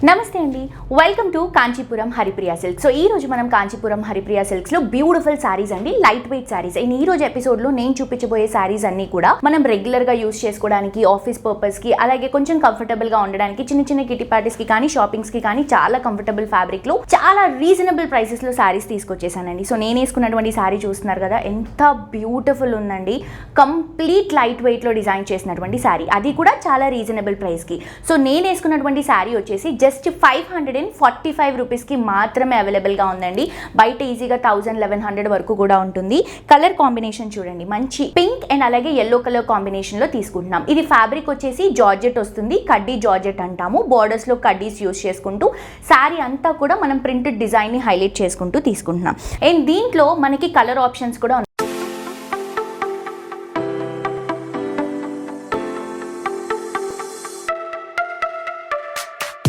నమస్తే అండి, welcome to Kanchipuram Haripriya silks. So ఈ రోజు మనం కాంచీపురం హరిప్రియ సిల్క్స్ లో బ్యూటిఫుల్ సారీస్ అండి, లైట్ వెయిట్ సారీస్. అండ్ ఈ రోజు ఎపిసోడ్ లో నేను చూపించబోయే సారీస్ అన్ని కూడా మనం రెగ్యులర్ గా యూస్ చేసుకోవడానికి, ఆఫీస్ పర్పస్ కి, అలాగే కొంచెం కంఫర్టబుల్ గా ఉండడానికి, చిన్న చిన్న కిటీ పార్టీస్ కి కానీ, షాపింగ్స్ కి కానీ చాలా కంఫర్టబుల్ ఫ్యాబ్రిక్ లో చాలా రీజనబుల్ ప్రైసెస్ లో సారీస్ తీసుకొచ్చేసానండి. సో నేను వేసుకున్నటువంటి సారీ చూస్తున్నారు కదా, ఎంత బ్యూటిఫుల్ ఉందండి. కంప్లీట్ లైట్ వెయిట్ లో డిజైన్ చేసినటువంటి సారీ, అది కూడా చాలా రీజనబుల్ ప్రైస్ కి. సో నేను వేసుకున్నటువంటి సారీ వచ్చేసి జస్ట్ 545 రూపీస్కి మాత్రమే అవైలబుల్గా ఉందండి. బయట ఈజీగా 1000-1100 వరకు కూడా ఉంటుంది. కలర్ కాంబినేషన్ చూడండి, మంచి పింక్ అండ్ అలాగే ఎల్లో కలర్ కాంబినేషన్లో తీసుకుంటున్నాం. ఇది ఫ్యాబ్రిక్ వచ్చేసి జార్జెట్ వస్తుంది, కడ్డీ జార్జెట్ అంటాము. బార్డర్స్లో కడ్డీస్ యూస్ చేసుకుంటూ శారీ అంతా కూడా మనం ప్రింటెడ్ డిజైన్ని హైలైట్ చేసుకుంటూ తీసుకుంటున్నాం. అండ్ దీంట్లో మనకి కలర్ ఆప్షన్స్ కూడా